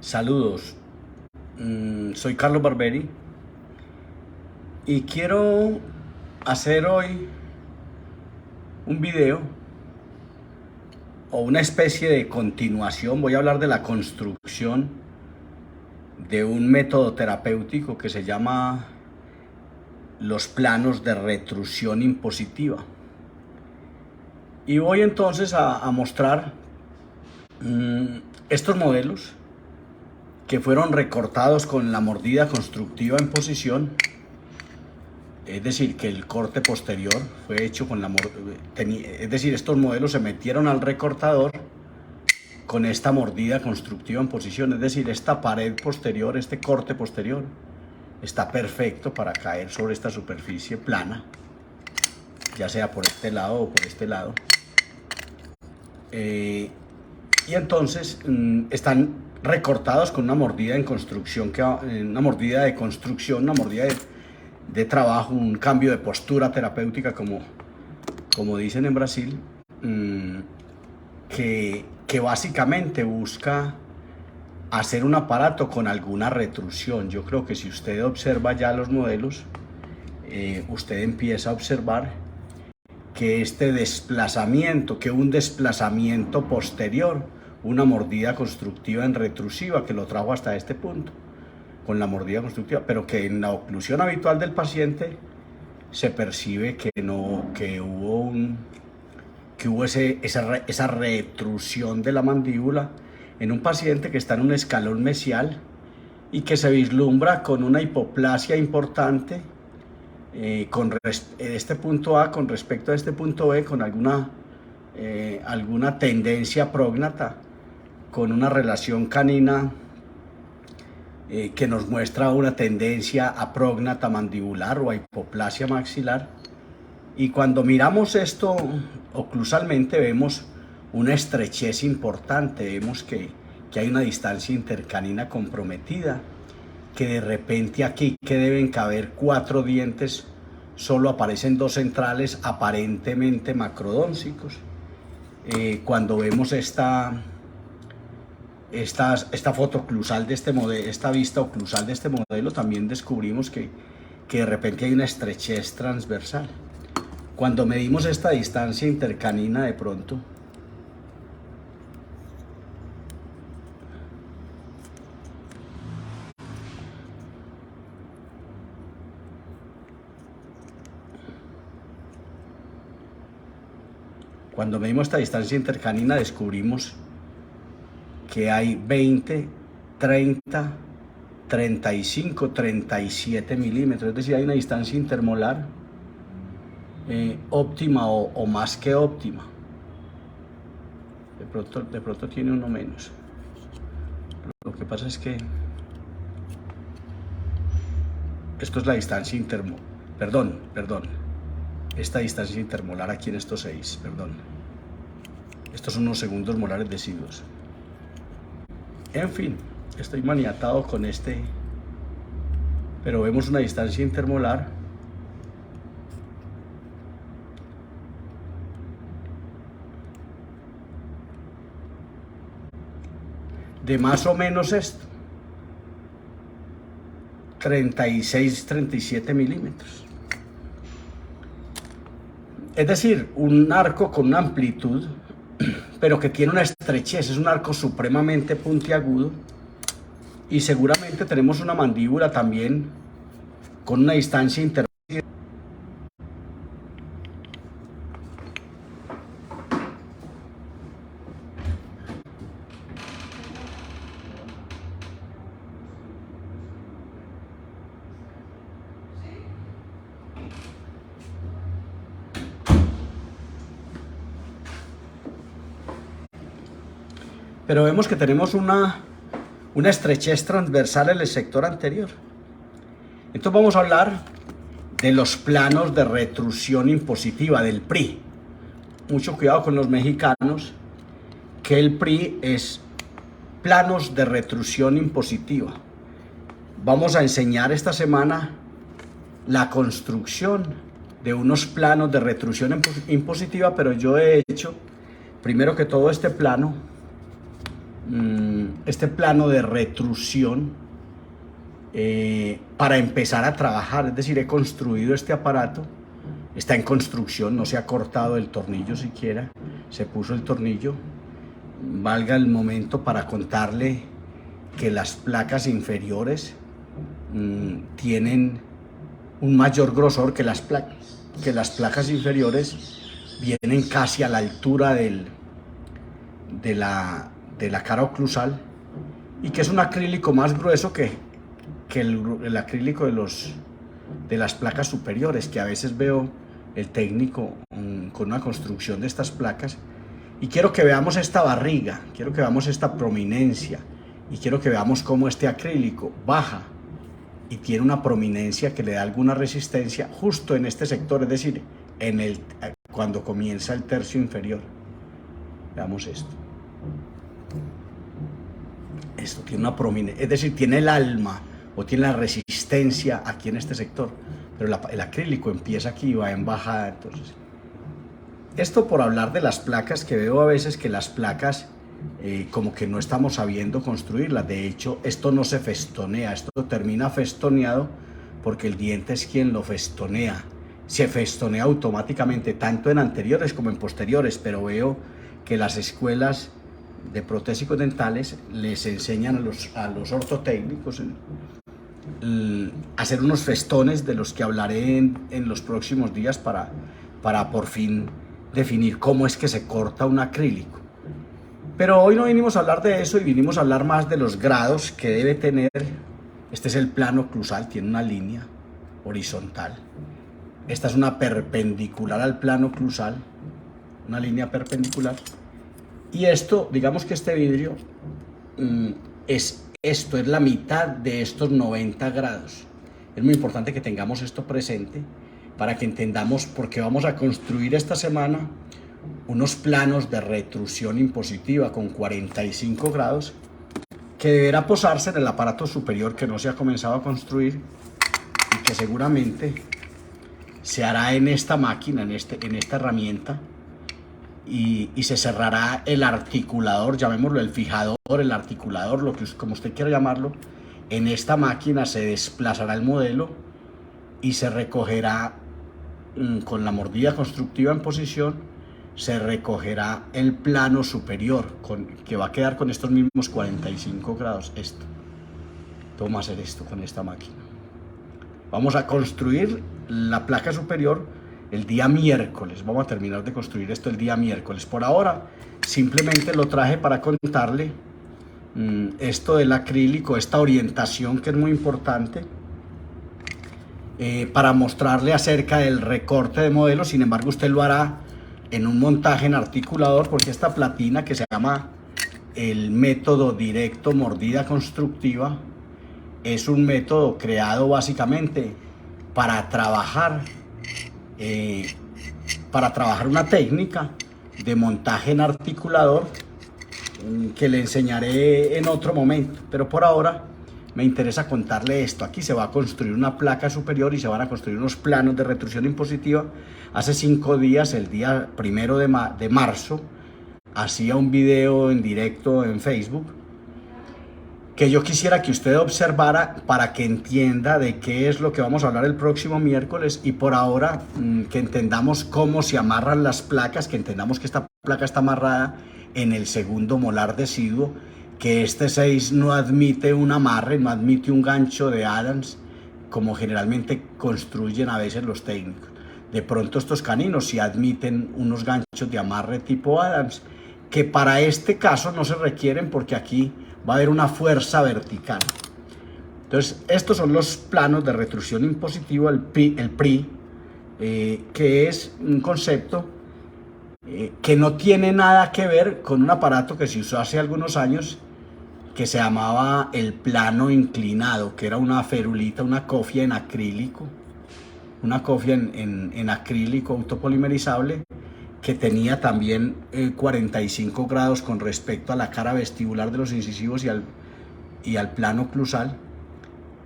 Saludos, soy Carlos Barberi y quiero hacer hoy un video o una especie de continuación. Voy a hablar de la construcción de un método terapéutico que se llama los planos de retrusión impositiva. Y voy entonces a mostrar estos modelos que fueron recortados con la mordida constructiva en posición, es decir, que el corte posterior fue hecho con la es decir, estos modelos se metieron al recortador con esta mordida constructiva en posición, es decir, esta pared posterior, este corte posterior, está perfecto para caer sobre esta superficie plana, ya sea por este lado o por este lado. Y entonces están recortados con una mordida en construcción, una mordida de construcción, una mordida de trabajo, un cambio de postura terapéutica, como dicen en Brasil, que básicamente busca hacer un aparato con alguna retrusión. Yo creo que si usted observa ya los modelos, usted empieza a observar que un desplazamiento posterior, una mordida constructiva en retrusiva que lo trajo hasta este punto, con la mordida constructiva, pero que en la oclusión habitual del paciente se percibe que hubo esa retrusión de la mandíbula en un paciente que está en un escalón mesial y que se vislumbra con una hipoplasia importante con este punto A con respecto a este punto B, con alguna tendencia prógnata, con una relación canina que nos muestra una tendencia a prógnata mandibular o a hipoplasia maxilar. Y cuando miramos esto oclusalmente vemos una estrechez importante, vemos que hay una distancia intercanina comprometida, que de repente aquí, que deben caber 4 dientes, solo aparecen 2 centrales aparentemente macrodóncicos. Cuando vemos esta foto oclusal de este modelo, esta vista oclusal de este modelo, también descubrimos que de repente hay una estrechez transversal. Cuando medimos esta distancia intercanina, de pronto descubrimos que hay 20, 30, 35, 37 milímetros, es decir, hay una distancia intermolar óptima o más que óptima. De pronto tiene uno menos. Lo que pasa es que esto es la distancia intermolar, perdón, esta distancia intermolar aquí en estos 6, perdón. Estos son unos segundos molares deciduos. En fin, estoy maniatado con pero vemos una distancia intermolar de más o menos esto, 36, 37 milímetros. Es decir, un arco con una amplitud, pero que tiene una estrechez, es un arco supremamente puntiagudo, y seguramente tenemos una mandíbula también con una distancia intermedia. Pero vemos que tenemos una estrechez transversal en el sector anterior. Entonces vamos a hablar de los planos de retrusión impositiva, del PRI. Mucho cuidado con los mexicanos, que el PRI es planos de retrusión impositiva. Vamos a enseñar esta semana la construcción de unos planos de retrusión impositiva, pero yo he hecho, primero que todo, este plano este plano de retrusión para empezar a trabajar. Es decir, he construido este aparato, está en construcción, no se ha cortado el tornillo siquiera, se puso el tornillo. Valga el momento para contarle que las placas inferiores tienen un mayor grosor que las placas inferiores, vienen casi a la altura de la cara oclusal, y que es un acrílico más grueso que el acrílico de las placas superiores, que a veces veo el técnico con una construcción de estas placas. Y quiero que veamos esta barriga, quiero que veamos esta prominencia, y quiero que veamos cómo este acrílico baja y tiene una prominencia que le da alguna resistencia justo en este sector, es decir, cuando comienza el tercio inferior. Veamos esto. Esto tiene una prominencia, es decir, tiene el alma o tiene la resistencia aquí en este sector, pero el acrílico empieza aquí y va en bajada. Entonces, esto por hablar de las placas, que veo a veces que las placas como que no estamos sabiendo construirlas. De hecho, esto no se festonea, esto termina festoneado porque el diente es quien lo festonea. Se festonea automáticamente, tanto en anteriores como en posteriores, pero veo que las escuelas de protésicos dentales les enseñan a los ortotécnicos hacer unos festones, de los que hablaré en los próximos días, para por fin definir cómo es que se corta un acrílico. Pero hoy no vinimos a hablar de eso, y vinimos a hablar más de los grados que debe tener. Este es el plano oclusal, tiene una línea horizontal. Esta es una perpendicular al plano oclusal, una línea perpendicular. Y esto, digamos que este vidrio es la mitad de estos 90 grados. Es muy importante que tengamos esto presente para que entendamos por qué vamos a construir esta semana unos planos de retrusión impositiva con 45 grados que deberá posarse en el aparato superior que no se ha comenzado a construir, y que seguramente se hará en esta máquina, en esta herramienta, y se cerrará el articulador, llamémoslo el fijador, el articulador, como usted quiera llamarlo. En esta máquina se desplazará el modelo y se recogerá con la mordida constructiva en posición, se recogerá el plano superior, que va a quedar con estos mismos 45 grados. Vamos a hacer esto con esta máquina. Vamos a construir la placa superior el día miércoles. Vamos a terminar de construir esto el día miércoles. Por ahora simplemente lo traje para contarle esto del acrílico, esta orientación que es muy importante, para mostrarle acerca del recorte de modelo. Sin embargo, usted lo hará en un montaje en articulador, porque esta platina, que se llama el método directo mordida constructiva, es un método creado básicamente para trabajar una técnica de montaje en articulador que le enseñaré en otro momento. Pero por ahora me interesa contarle esto. Aquí se va a construir una placa superior y se van a construir unos planos de retrusión impositiva. Hace 5 días, el día 1 de marzo, hacía un video en directo en Facebook que yo quisiera que usted observara para que entienda de qué es lo que vamos a hablar el próximo miércoles. Y por ahora que entendamos cómo se amarran las placas, que entendamos que esta placa está amarrada en el segundo molar deciduo, que este 6 no admite un amarre, no admite un gancho de Adams, como generalmente construyen a veces los técnicos. De pronto estos caninos sí admiten unos ganchos de amarre tipo Adams, que para este caso no se requieren, porque aquí va a haber una fuerza vertical. Entonces, estos son los planos de retrusión impositiva, el PRI, que es un concepto que no tiene nada que ver con un aparato que se usó hace algunos años, que se llamaba el plano inclinado, que era una ferulita, una cofia en acrílico, en acrílico autopolimerizable, que tenía también 45 grados con respecto a la cara vestibular de los incisivos y al plano oclusal,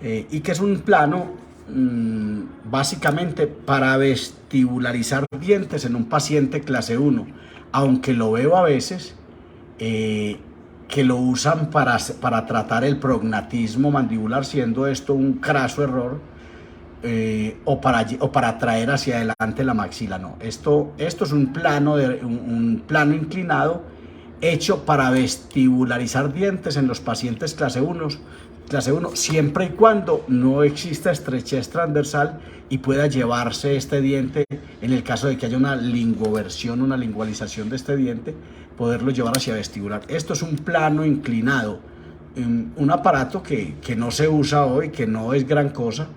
y que es un plano básicamente para vestibularizar dientes en un paciente clase 1, aunque lo veo a veces que lo usan para tratar el prognatismo mandibular, siendo esto un craso error, o para traer hacia adelante la maxila. No, esto es un plano inclinado hecho para vestibularizar dientes en los pacientes clase 1, siempre y cuando no exista estrechez transversal y pueda llevarse este diente, en el caso de que haya una linguoversión, una lingualización de este diente, poderlo llevar hacia vestibular. Esto es un plano inclinado, un aparato que no se usa hoy, que no es gran cosa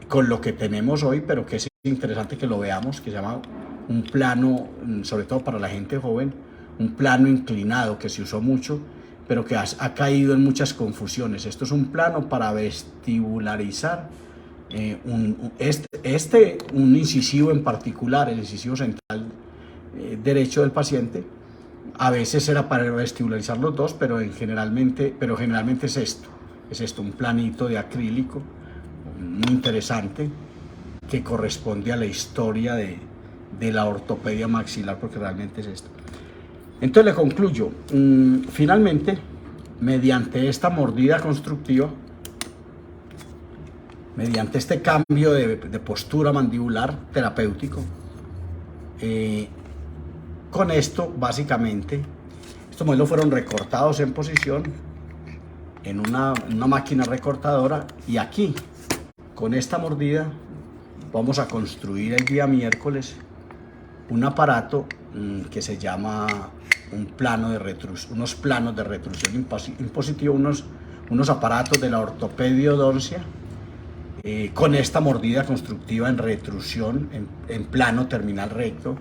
con lo que tenemos hoy, pero que es interesante que lo veamos, que se llama un plano, sobre todo para la gente joven, un plano inclinado que se usó mucho, pero que ha caído en muchas confusiones. Esto es un plano para vestibularizar un incisivo en particular, el incisivo central derecho del paciente. A veces era para vestibularizar los dos, pero generalmente es esto, un planito de acrílico muy interesante que corresponde a la historia de la ortopedia maxilar, porque realmente es esto. Entonces le concluyo, finalmente, mediante esta mordida constructiva, mediante este cambio de postura mandibular terapéutico, con esto básicamente, estos modelos fueron recortados en posición en una máquina recortadora, y aquí, con esta mordida, vamos a construir el día miércoles un aparato que se llama unos planos de retrusión impositiva, unos aparatos de la ortopediodoncia con esta mordida constructiva en retrusión, en plano terminal recto,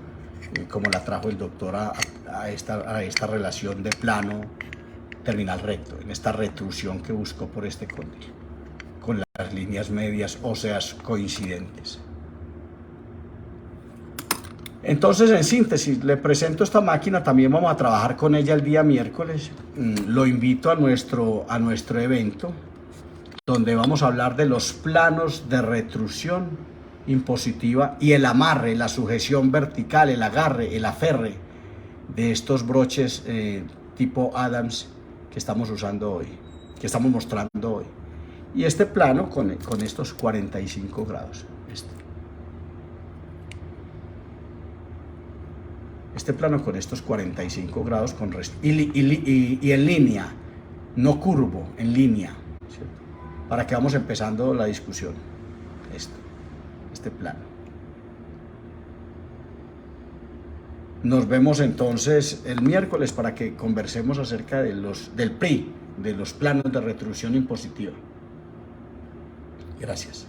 como la trajo el doctor a esta relación de plano terminal recto, en esta retrusión que buscó por este cóndilo, con las líneas medias óseas coincidentes. Entonces, en síntesis, le presento esta máquina, también vamos a trabajar con ella el día miércoles. Lo invito a nuestro evento, donde vamos a hablar de los planos de retrusión impositiva y el amarre, la sujeción vertical, el agarre, el aferre de estos broches tipo Adams que estamos usando hoy, que estamos mostrando hoy. Y este plano con estos 45 grados. Este plano con estos 45 grados y en línea, no curvo, en línea, ¿cierto? Para que vamos empezando la discusión. Este plano. Nos vemos entonces el miércoles para que conversemos acerca del PRI, de los planos de retrusión impositiva. Gracias.